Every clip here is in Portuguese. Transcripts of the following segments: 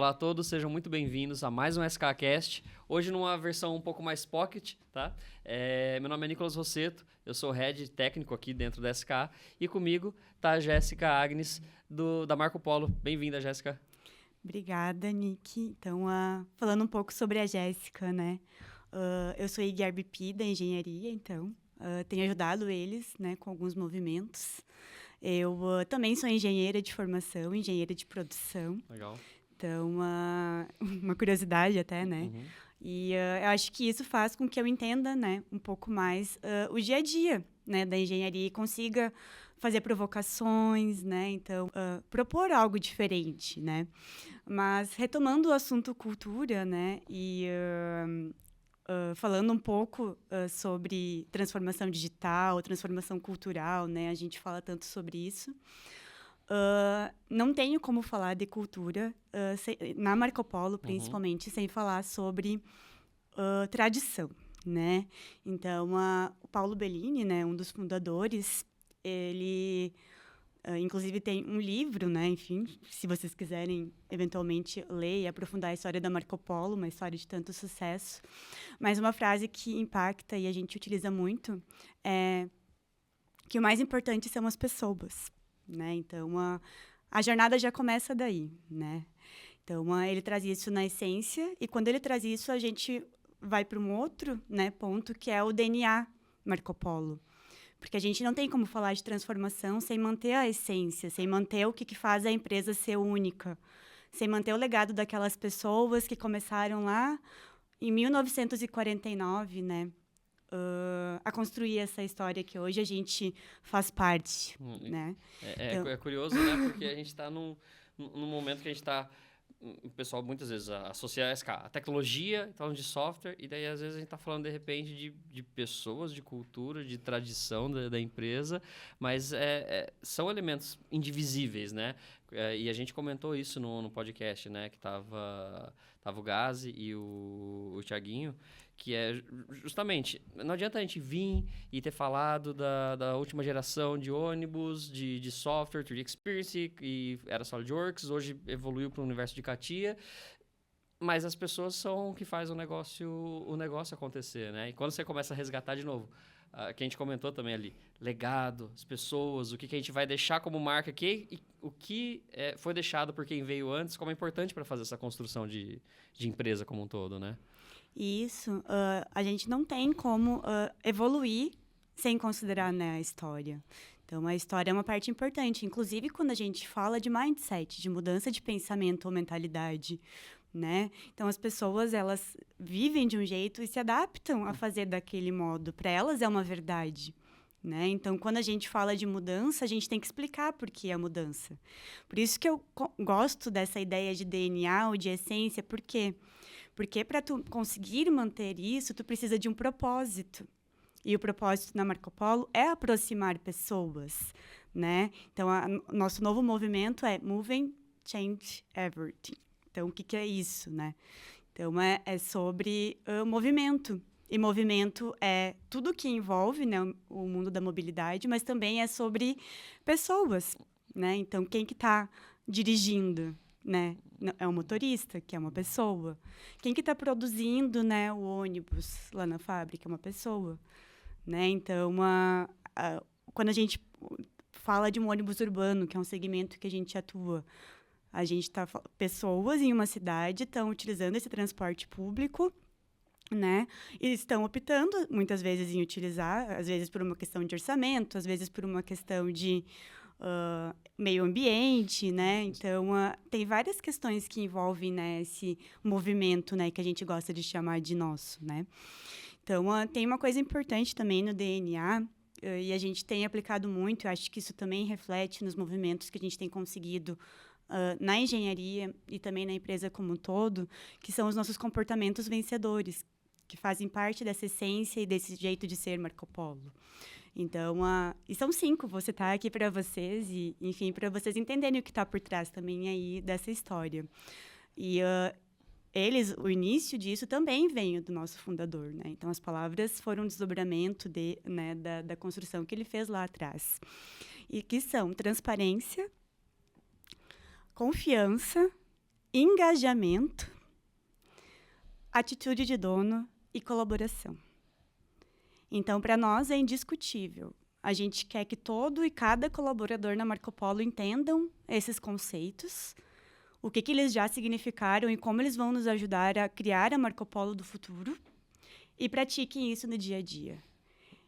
Olá a todos, sejam muito bem-vindos a mais um SKcast. Hoje numa versão um pouco mais pocket, tá? Meu nome é Nicolas Rosseto, eu sou head técnico aqui dentro da SK e comigo tá a Jéssica Agnes da Marco Polo. Bem-vinda, Jéssica. Obrigada, Nick. Então, falando um pouco sobre a Jéssica, né? Eu sou ERBP da engenharia, então tenho ajudado eles, né, com alguns movimentos. Eu também sou engenheira de formação, engenheira de produção. Legal. Então, uma curiosidade até, né? Uhum. E eu acho que isso faz com que eu entenda, né, um pouco mais o dia a dia, né, da engenharia e consiga fazer provocações, né? Então, propor algo diferente, né? Mas retomando o assunto cultura, né? E falando um pouco sobre transformação digital, transformação cultural, né? A gente fala tanto sobre isso. Não tenho como falar de cultura na Marco Polo, principalmente, sem falar sobre tradição, né? Então, o Paulo Bellini, né, um dos fundadores, ele inclusive tem um livro, né? Enfim, se vocês quiserem eventualmente ler e aprofundar a história da Marco Polo, uma história de tanto sucesso. Mas uma frase que impacta e a gente utiliza muito é que o mais importante são as pessoas, né? Então, a jornada já começa daí, né? Então, ele traz isso na essência e quando ele traz isso, a gente vai para um outro, né, ponto que é o DNA Marco Polo. Porque a gente não tem como falar de transformação sem manter a essência, sem manter o que faz a empresa ser única, sem manter o legado daquelas pessoas que começaram lá em 1949, né, a construir essa história que hoje a gente faz parte, né? Então... É curioso, né? Porque a gente está num momento que a gente está... O pessoal muitas vezes associa a tecnologia, falando de software, e daí às vezes a gente está falando de repente de pessoas, de cultura, de tradição da empresa, mas são elementos indivisíveis, né? E a gente comentou isso no podcast, né? Que tava o Gazi e o Thiaguinho, que é justamente, não adianta a gente vir e ter falado da última geração de ônibus, de software, 3D Experience, e era SolidWorks, hoje evoluiu para o universo de CATIA, mas as pessoas são o que faz o negócio acontecer, né? E quando você começa a resgatar de novo, que a gente comentou também ali, legado, as pessoas, o que a gente vai deixar como marca aqui, e o que foi deixado por quem veio antes, como é importante para fazer essa construção de empresa como um todo, né? Isso, a gente não tem como evoluir sem considerar, né, a história. Então, a história é uma parte importante, inclusive quando a gente fala de mindset, de mudança de pensamento ou mentalidade, né? Então, as pessoas, elas vivem de um jeito e se adaptam a fazer daquele modo. Para elas é uma verdade, né? Então, quando a gente fala de mudança, a gente tem que explicar por que é a mudança. Por isso que eu gosto dessa ideia de DNA ou de essência, por quê? Porque para tu conseguir manter isso, tu precisa de um propósito. E o propósito na Marco Polo é aproximar pessoas, né? Então, nosso novo movimento é Moving, Change, Everything. Então, o que é isso, né? Então, é sobre movimento. E movimento é tudo que envolve, né, o mundo da mobilidade, mas também é sobre pessoas, né? Então, quem que está dirigindo, né? É um motorista, que é uma pessoa. Quem que está produzindo, né, o ônibus lá na fábrica é uma pessoa, né? Então, quando a gente fala de um ônibus urbano, que é um segmento que a gente atua, a gente está... Pessoas em uma cidade estão utilizando esse transporte público, né? E estão optando, muitas vezes, em utilizar, às vezes por uma questão de orçamento, às vezes por uma questão de meio ambiente, né? Então, tem várias questões que envolvem, né, esse movimento, né, que a gente gosta de chamar de nosso, né? Então, tem uma coisa importante também no DNA, e a gente tem aplicado muito, eu acho que isso também reflete nos movimentos que a gente tem conseguido na engenharia e também na empresa como um todo, que são os nossos comportamentos vencedores, que fazem parte dessa essência e desse jeito de ser Marco Polo. Então, e são 5, vou citar aqui para vocês, e, enfim, para vocês entenderem o que está por trás também aí dessa história. E o início disso também veio do nosso fundador, né? Então, as palavras foram um desdobramento né, da construção que ele fez lá atrás. E que são transparência, confiança, engajamento, atitude de dono e colaboração. Então, para nós é indiscutível. A gente quer que todo e cada colaborador na Marco Polo entendam esses conceitos, o que eles já significaram e como eles vão nos ajudar a criar a Marco Polo do futuro e pratiquem isso no dia a dia.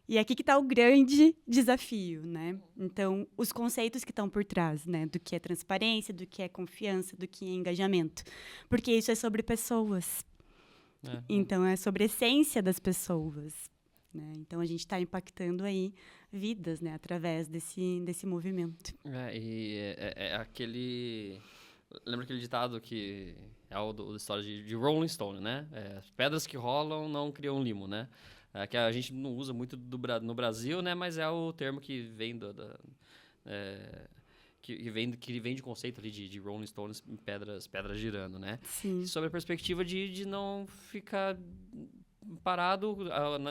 E aqui que está o grande desafio, né? Então, os conceitos que estão por trás, né? Do que é transparência, do que é confiança, do que é engajamento. Porque isso é sobre pessoas. Então, é sobre a essência das pessoas. Né? Então, a gente está impactando aí vidas, né? Através desse movimento. É aquele... Lembra aquele ditado que é o da história de Rolling Stone, né? Pedras que rolam não criam limo, né? Que a gente não usa muito no Brasil, né? Mas é o termo que vem que vem de conceito ali de Rolling Stones, pedras girando, né? Sim. Sobre a perspectiva de não ficar parado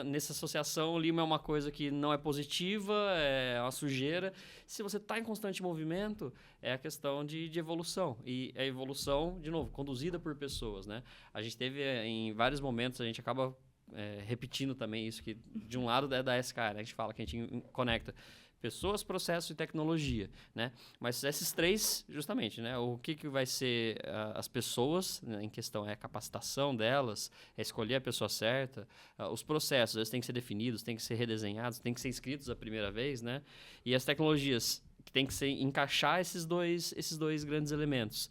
nessa associação. O limo é uma coisa que não é positiva, é uma sujeira. Se você está em constante movimento, é a questão de evolução. E a evolução, de novo, conduzida por pessoas, né? A gente teve, em vários momentos, a gente acaba repetindo também isso, que de um lado é da SK, né? A gente fala que a gente conecta pessoas, processos e tecnologia, né? Mas esses três, justamente, né? O que vai ser as pessoas, né, em questão é a capacitação delas, é escolher a pessoa certa, os processos, eles têm que ser definidos, têm que ser redesenhados, têm que ser escritos a primeira vez, né? E as tecnologias, que tem que encaixar esses dois grandes elementos.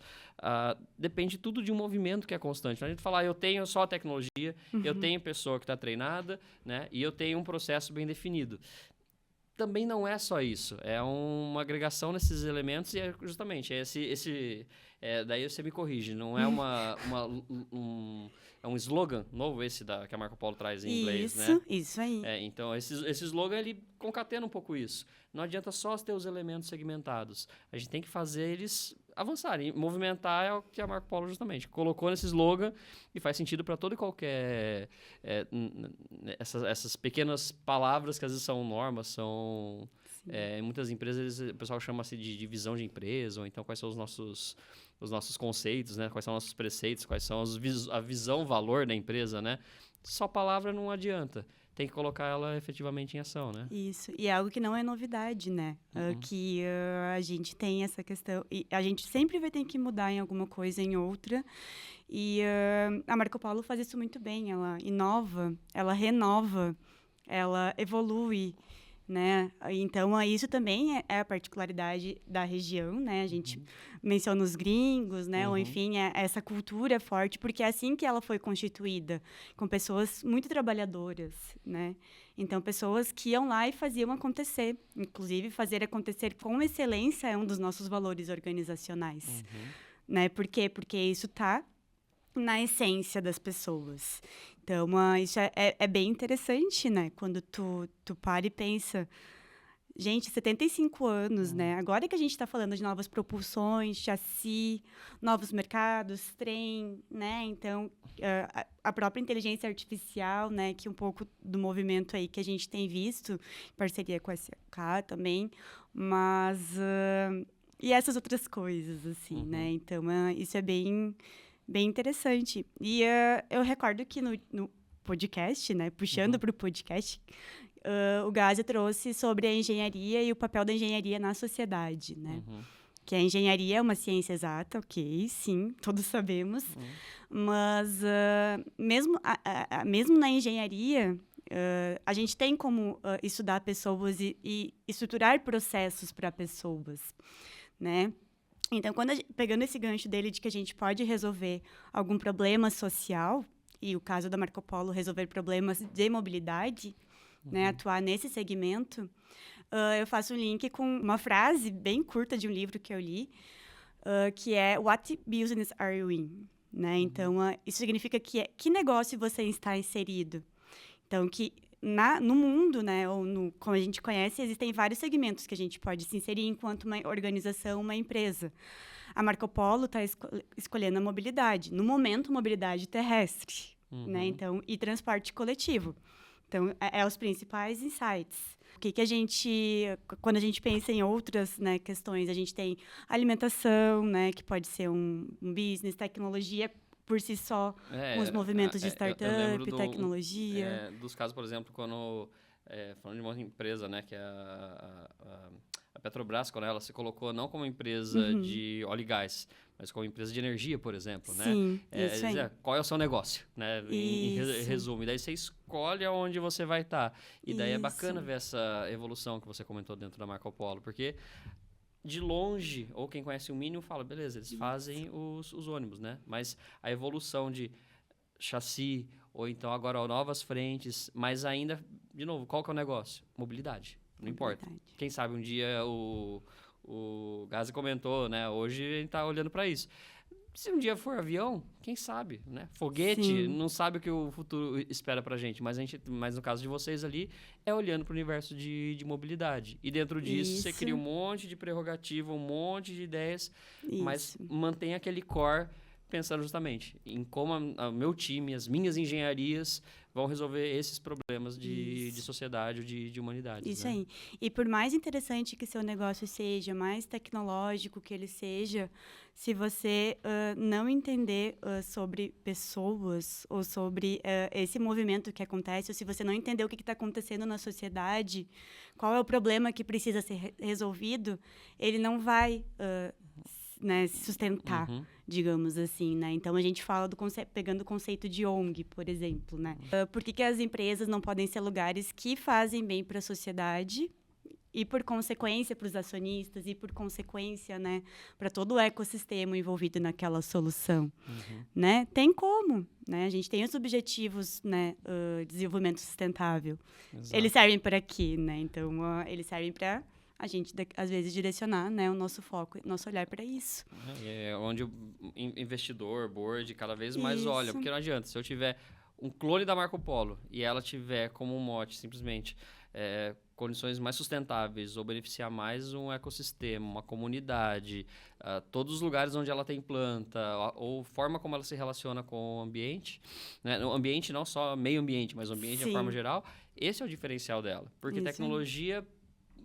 Depende tudo de um movimento que é constante. Então, a gente fala, eu tenho só a tecnologia, eu tenho pessoa que está treinada, né? E eu tenho um processo bem definido. Também não é só isso, é uma agregação desses elementos e justamente daí você me corrige, não é é um slogan novo esse que a Marco Polo traz em inglês, né? Isso aí. Então, esse slogan, ele concatena um pouco isso. Não adianta só ter os elementos segmentados, a gente tem que fazer eles avançarem. Movimentar é o que a Marco Polo justamente colocou nesse slogan e faz sentido para todo e qualquer... essas pequenas palavras que às vezes são normas, são... em muitas empresas, o pessoal chama-se de visão de empresa, ou então quais são os nossos conceitos, né? Quais são os nossos preceitos, quais são a visão, valor da empresa, né? Só palavra não adianta. Tem que colocar ela efetivamente em ação, né? Isso. E é algo que não é novidade, né? Que a gente tem essa questão... E a gente sempre vai ter que mudar em alguma coisa, em outra. E a Marco Polo faz isso muito bem. Ela inova, ela renova, ela evolui, né? Então, isso também é a particularidade da região, né? A gente menciona os gringos, né? Ou, enfim, essa cultura forte, porque é assim que ela foi constituída, com pessoas muito trabalhadoras, né? Então, pessoas que iam lá e faziam acontecer. Inclusive, fazer acontecer com excelência é um dos nossos valores organizacionais, né? Por quê? Porque isso está na essência das pessoas. Então, isso é bem interessante, né? Quando tu para e pensa... Gente, 75 anos, né? Agora que a gente está falando de novas propulsões, chassi, novos mercados, trem, né? Então, a própria inteligência artificial, né? Que um pouco do movimento aí que a gente tem visto, em parceria com a SK também, mas... e essas outras coisas, assim, né? Então, isso é bem interessante. E eu recordo que no podcast, né? Puxando para o podcast... o Gázia trouxe sobre a engenharia e o papel da engenharia na sociedade, né? Que a engenharia é uma ciência exata, ok, sim, todos sabemos. Mas mesmo na engenharia, a gente tem como estudar pessoas e estruturar processos para pessoas, né? Então, pegando esse gancho dele de que a gente pode resolver algum problema social, e o caso da Marco Polo, resolver problemas de mobilidade... né, atuar nesse segmento, eu faço um link com uma frase bem curta de um livro que eu li, que é What business are you in? Né? Então, isso significa que negócio você está inserido. Então, que no mundo, né, ou como a gente conhece, existem vários segmentos que a gente pode se inserir enquanto uma organização, uma empresa. A Marco Polo está escolhendo a mobilidade. No momento, mobilidade terrestre, né? Então, e transporte coletivo. Então, os principais insights. O que a gente, quando a gente pensa em outras, né, questões, a gente tem alimentação, né, que pode ser um business, tecnologia por si só, com os movimentos de startup, tecnologia. Dos casos, por exemplo, quando, falando de uma empresa, né, que é a Petrobras, quando ela se colocou não como empresa de óleo e gás, mas como empresa de energia, por exemplo, Sim, né? isso aí. Qual é o seu negócio, né? Em resumo. E daí você escolhe aonde você vai estar. E daí é bacana ver essa evolução que você comentou dentro da Marco Polo, porque de longe, ou quem conhece o mínimo, fala, beleza, eles fazem os ônibus, né? Mas a evolução de chassi, ou então agora novas frentes, mas ainda, de novo, qual que é o negócio? Mobilidade. Não importa. Quem sabe um dia o Gazi comentou, né? Hoje a gente está olhando para isso. Se um dia for avião, quem sabe, né? Foguete, Sim. não sabe o que o futuro espera pra gente, mas no caso de vocês ali, é olhando para o universo de mobilidade. E dentro disso, você cria um monte de prerrogativa, um monte de ideias, mas mantém aquele core pensando justamente em como o meu time, as minhas engenharias vão resolver esses problemas de sociedade ou de humanidade. Isso aí. E por mais interessante que seu negócio seja, mais tecnológico que ele seja, se você não entender sobre pessoas ou sobre esse movimento que acontece, ou se você não entender o que está acontecendo na sociedade, qual é o problema que precisa ser resolvido, ele não vai né, se sustentar, digamos assim, né? Então, a gente fala pegando o conceito de ONG, por exemplo, né? Por que as empresas não podem ser lugares que fazem bem para a sociedade e, por consequência, para os acionistas e, por consequência, né, para todo o ecossistema envolvido naquela solução, né? Tem como, né? A gente tem os objetivos, né, desenvolvimento sustentável. Exato. Eles servem para quê, né? Então, eles servem para a gente, às vezes, direcionar, né, o nosso foco, nosso olhar para isso. É onde o investidor, board, cada vez mais olha. Porque não adianta, se eu tiver um clone da Marco Polo e ela tiver como um mote, simplesmente, condições mais sustentáveis ou beneficiar mais um ecossistema, uma comunidade, todos os lugares onde ela tem planta, ou forma como ela se relaciona com o ambiente, né? O ambiente não só meio ambiente, mas o ambiente de forma geral, esse é o diferencial dela. Porque tecnologia,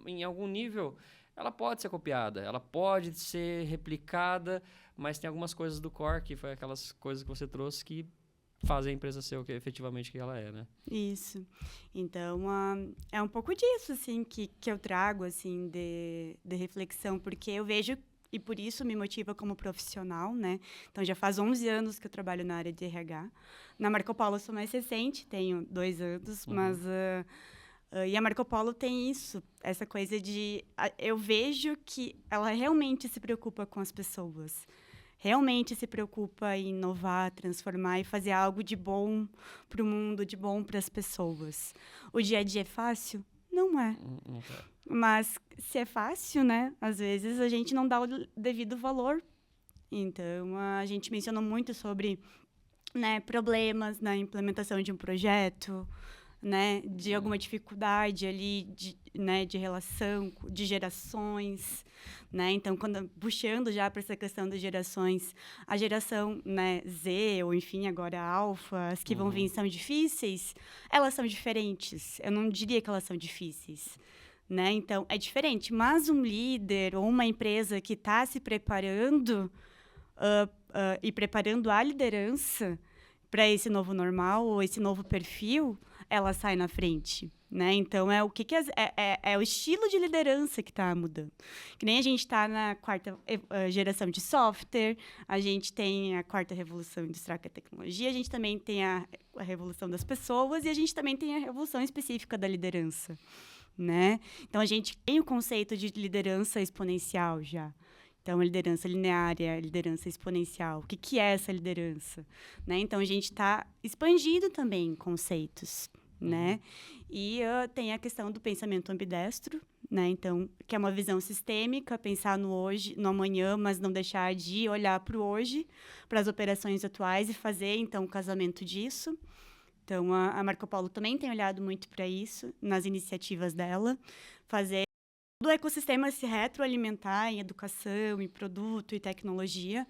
em algum nível, ela pode ser copiada, ela pode ser replicada, mas tem algumas coisas do core, que foi aquelas coisas que você trouxe, que fazem a empresa ser o que efetivamente que ela é, né? Isso. Então, é um pouco disso, assim, que eu trago, assim, de reflexão, porque eu vejo, e por isso me motiva como profissional, né? Então, já faz 11 anos que eu trabalho na área de RH. Na Marco Polo eu sou mais recente, tenho 2 anos, mas... e a Marco Polo tem isso, essa coisa de... Eu vejo que ela realmente se preocupa com as pessoas. Realmente se preocupa em inovar, transformar e fazer algo de bom para o mundo, de bom para as pessoas. O dia a dia é fácil? Não é. Mas se é fácil, né? Às vezes a gente não dá o devido valor. Então, a gente mencionou muito sobre, né, problemas na implementação de um projeto, né, de alguma dificuldade ali, de relação, de gerações, né? Então, puxando já para essa questão das gerações, a geração, né, Z, ou enfim, agora a Alfa, as que vão vir são difíceis, elas são diferentes. Eu não diria que elas são difíceis, né? Então, é diferente. Mas um líder ou uma empresa que está se preparando e preparando a liderança para esse novo normal ou esse novo perfil, ela sai na frente, né? Então, é o estilo de liderança que está mudando. Que nem a gente está na 4ª geração de software, a gente tem a 4ª revolução industrial, que é a tecnologia, a gente também tem a revolução das pessoas e a gente também tem a revolução específica da liderança, né? Então, a gente tem o conceito de liderança exponencial já. Então, a liderança linear, a liderança exponencial. O que é essa liderança? Né? Então, a gente está expandindo também conceitos, né? E tem a questão do pensamento ambidestro, né? Então, que é uma visão sistêmica, pensar no hoje, no amanhã, mas não deixar de olhar para o hoje, para as operações atuais e fazer, então, o casamento disso. Então, a Marco Polo também tem olhado muito para isso, nas iniciativas dela, fazer do ecossistema se retroalimentar em educação, em produto e tecnologia.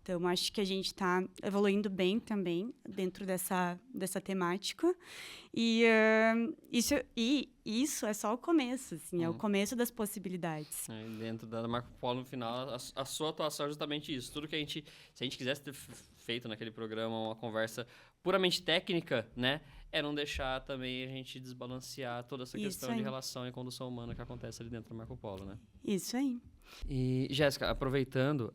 Então, acho que a gente está evoluindo bem também dentro dessa temática. E isso é só o começo, assim, é o começo das possibilidades. Dentro da Marco Polo, no final, a sua atuação é justamente isso. Tudo que se a gente quisesse ter feito naquele programa uma conversa puramente técnica, né? É não deixar também a gente desbalancear toda essa questão de relação e condução humana que acontece ali dentro do Marco Polo, né? Isso aí. E, Jéssica, aproveitando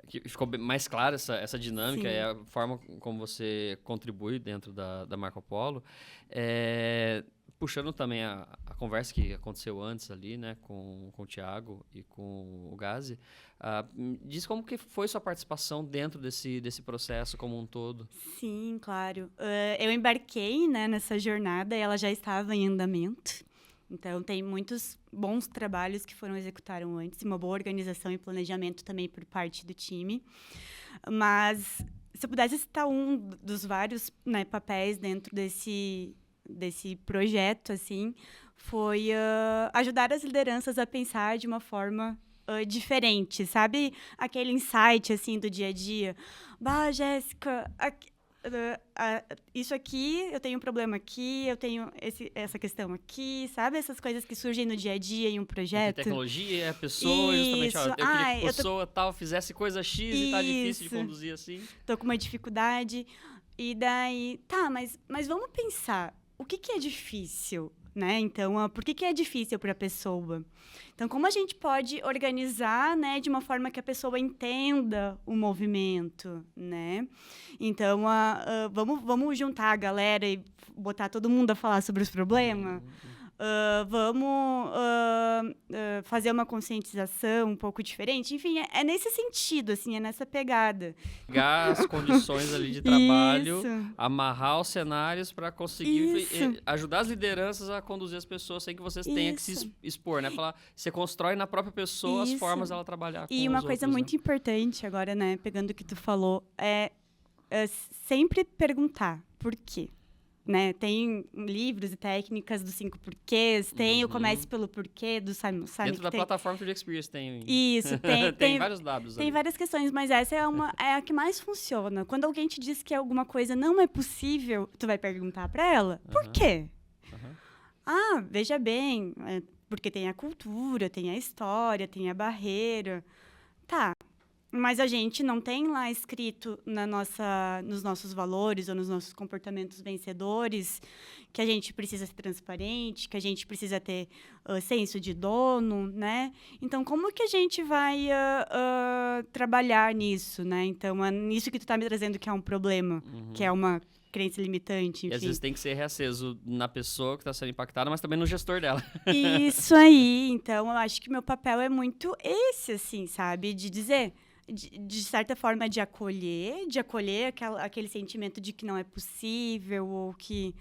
que ficou mais clara essa dinâmica e a forma como você contribui dentro da Marco Polo, puxando também a conversa que aconteceu antes ali, né, com o Thiago e com o Gazi, diz como que foi sua participação dentro desse processo como um todo. Sim, claro. Eu embarquei, né, nessa jornada e ela já estava em andamento. Então, tem muitos bons trabalhos que foram executados antes, uma boa organização e planejamento também por parte do time. Mas, se eu pudesse citar um dos vários, né, papéis dentro desse projeto, assim, foi ajudar as lideranças a pensar de uma forma diferente, sabe? Aquele insight, assim, do dia a dia. Bah, Jéssica, isso aqui, eu tenho um problema aqui, eu tenho essa questão aqui, sabe? Essas coisas que surgem no dia a dia em um projeto. A tecnologia, a pessoa, justamente, eu queria que a pessoa tal fizesse coisa X e tá difícil de conduzir assim. Tô com uma dificuldade. E daí, mas vamos pensar, o que é difícil, né? Então, por que é difícil para a pessoa? Então, como a gente pode organizar, né, de uma forma que a pessoa entenda o movimento, né? Então, vamos juntar a galera e botar todo mundo a falar sobre os problemas? Vamos fazer uma conscientização um pouco diferente? Enfim, é nesse sentido, assim, é nessa pegada. Pegar as condições ali de trabalho, amarrar os cenários para conseguir ajudar as lideranças a conduzir as pessoas sem que vocês tenham que se expor, né? Falar, você constrói na própria pessoa as formas dela trabalhar com os outros. E uma coisa muito importante agora, né, pegando o que tu falou, é sempre perguntar por quê. Né? Tem livros e técnicas dos 5 porquês, tem o Comece pelo Porquê, do Simon Sinek. Dentro da plataforma Field Experience tem... Isso, tem vários dados Tem ali. várias questões, mas essa é a que mais funciona. Quando alguém te diz que alguma coisa não é possível, tu vai perguntar para ela, por quê? Veja bem, porque tem a cultura, tem a história, tem a barreira. Tá. Mas a gente não tem lá escrito nos nossos valores ou nos nossos comportamentos vencedores que a gente precisa ser transparente, que a gente precisa ter senso de dono, né? Então, como que a gente vai trabalhar nisso, né? Então, nisso que tu está me trazendo que é um problema, que é uma crença limitante, enfim. E às vezes tem que ser reaceso na pessoa que está sendo impactada, mas também no gestor dela. Isso aí. Então, eu acho que meu papel é muito esse, assim, sabe? De dizer... De certa forma, de acolher aquele sentimento de que não é possível ou que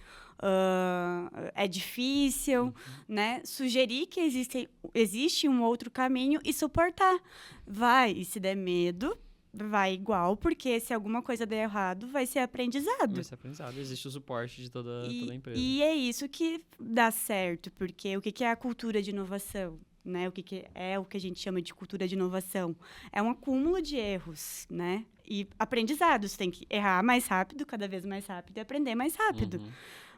é difícil, né? Sugerir que existe um outro caminho e suportar. E se der medo, vai igual, porque se alguma coisa der errado, vai ser aprendizado. Vai ser aprendizado, existe o suporte de toda a empresa. E é isso que dá certo, porque o que é a cultura de inovação? Né, o que é o que a gente chama de cultura de inovação? É um acúmulo de erros, né? E aprendizados. Tem que errar mais rápido, cada vez mais rápido, e aprender mais rápido.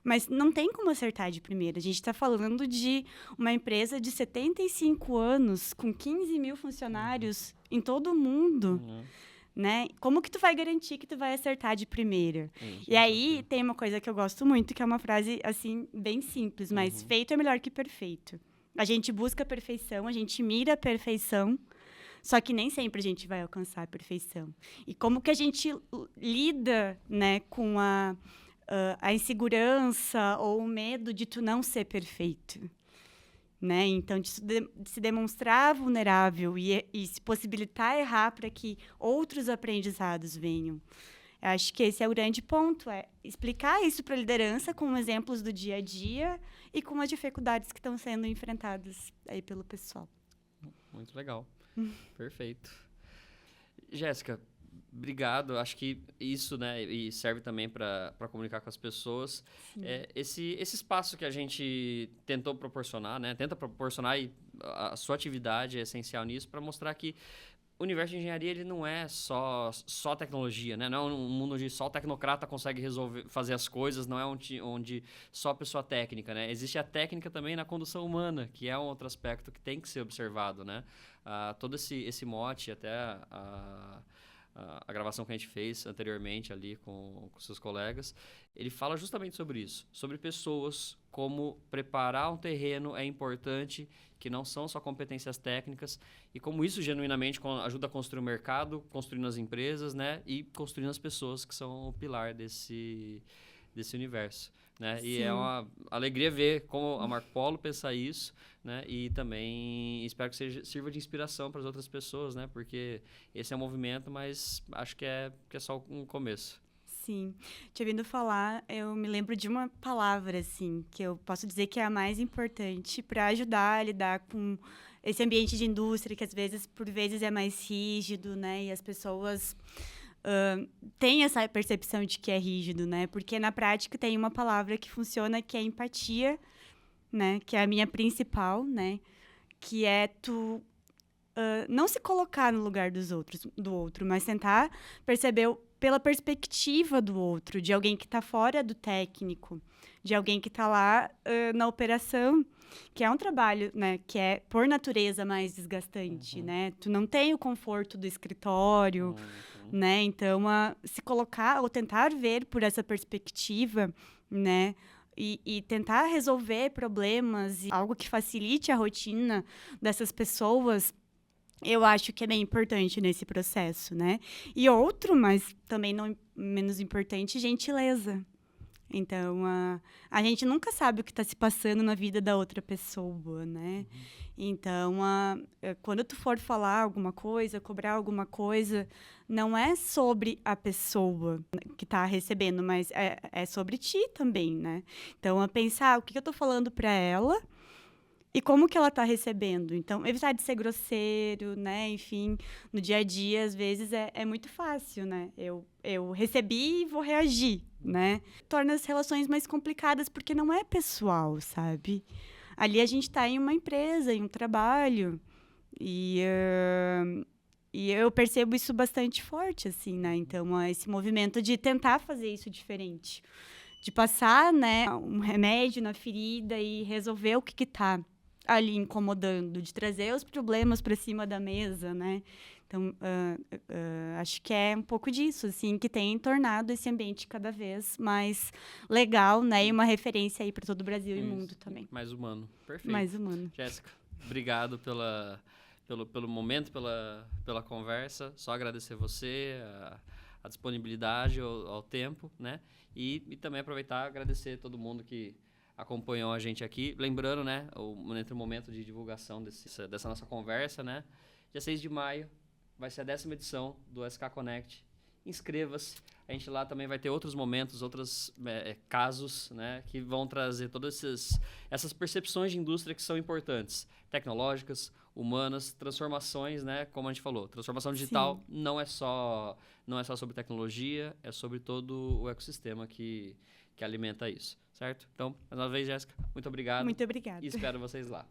Mas não tem como acertar de primeira. A gente está falando de uma empresa de 75 anos, com 15 mil funcionários em todo o mundo. Né? Como que tu vai garantir que tu vai acertar de primeira? E aí, tem uma coisa que eu gosto muito, que é uma frase, assim, bem simples, mas feito é melhor que perfeito. A gente busca a perfeição, a gente mira a perfeição, só que nem sempre a gente vai alcançar a perfeição. E como que a gente lida, né, com a insegurança ou o medo de tu não ser perfeito? Né? Então, de se demonstrar vulnerável e se possibilitar errar para que outros aprendizados venham. Eu acho que esse é o grande ponto, é explicar isso para a liderança com exemplos do dia a dia e com as dificuldades que estão sendo enfrentadas aí pelo pessoal. Muito legal. Perfeito. Jéssica, obrigado. Acho que isso, né, e serve também para comunicar com as pessoas. Esse espaço que a gente tentou proporcionar, né, tenta proporcionar, e a sua atividade é essencial nisso, para mostrar que o universo de engenharia ele não é só tecnologia, né? Não é um mundo onde só o tecnocrata consegue fazer as coisas, não é onde só a pessoa técnica, né? Existe a técnica também na condução humana, que é um outro aspecto que tem que ser observado, né? Todo esse mote, até a gravação que a gente fez anteriormente ali com seus colegas, ele fala justamente sobre isso, sobre pessoas, como preparar um terreno é importante, que não são só competências técnicas, e como isso genuinamente ajuda a construir o mercado, construindo as empresas, né, e construindo as pessoas que são o pilar desse universo. Né? E é uma alegria ver como a Marco Polo pensa isso, né? E também espero que sirva de inspiração para as outras pessoas, né? Porque esse é um movimento, mas acho que é só um começo. Sim. Te ouvindo falar, eu me lembro de uma palavra, assim, que eu posso dizer que é a mais importante para ajudar a lidar com esse ambiente de indústria, que às vezes, por vezes, é mais rígido, né? E as pessoas têm essa percepção de que é rígido, né? Porque na prática tem uma palavra que funciona, que é empatia, né? Que é a minha principal, né? Que é tu não se colocar no lugar do outro, mas tentar perceber pela perspectiva do outro, de alguém que está fora do técnico, de alguém que está lá na operação, que é um trabalho, né, que é, por natureza, mais desgastante, né? Tu não tem o conforto do escritório, né? Então, se colocar ou tentar ver por essa perspectiva, né? E tentar resolver problemas, algo que facilite a rotina dessas pessoas, eu acho que é bem importante nesse processo, né? E outro, mas também não menos importante, gentileza. Então, a gente nunca sabe o que está se passando na vida da outra pessoa, né? Então, quando tu for falar alguma coisa, cobrar alguma coisa, não é sobre a pessoa que está recebendo, mas é sobre ti também, né? Então, pensar o que eu estou falando para ela e como que ela está recebendo. Então, evitar de ser grosseiro, né? Enfim, no dia a dia, às vezes, é muito fácil, né? Eu recebi e vou reagir, né? Torna as relações mais complicadas, porque não é pessoal, sabe? Ali a gente está em uma empresa, em um trabalho. E eu percebo isso bastante forte, assim, né? Então, esse movimento de tentar fazer isso diferente. De passar, né, um remédio na ferida e resolver o que está ali incomodando, de trazer os problemas para cima da mesa, né? Então, acho que é um pouco disso, assim, que tem tornado esse ambiente cada vez mais legal, né? E uma referência aí para todo o Brasil e mundo também. Mais humano. Perfeito. Mais humano. Jéssica, obrigado pelo momento, pela conversa. Só agradecer você, a disponibilidade, ao tempo, né? E também aproveitar e agradecer todo mundo que acompanhou a gente aqui. Lembrando, né, entre o momento de divulgação dessa nossa conversa, né? Dia 6 de maio vai ser a 10ª edição do SK Connect. Inscreva-se. A gente lá também vai ter outros momentos, outros casos, né, que vão trazer todas essas percepções de indústria que são importantes. Tecnológicas, humanas, transformações, né, como a gente falou. Transformação digital não é só sobre tecnologia, é sobre todo o ecossistema que alimenta isso, certo? Então, mais uma vez, Jéssica, muito obrigado. Muito obrigada. E espero vocês lá.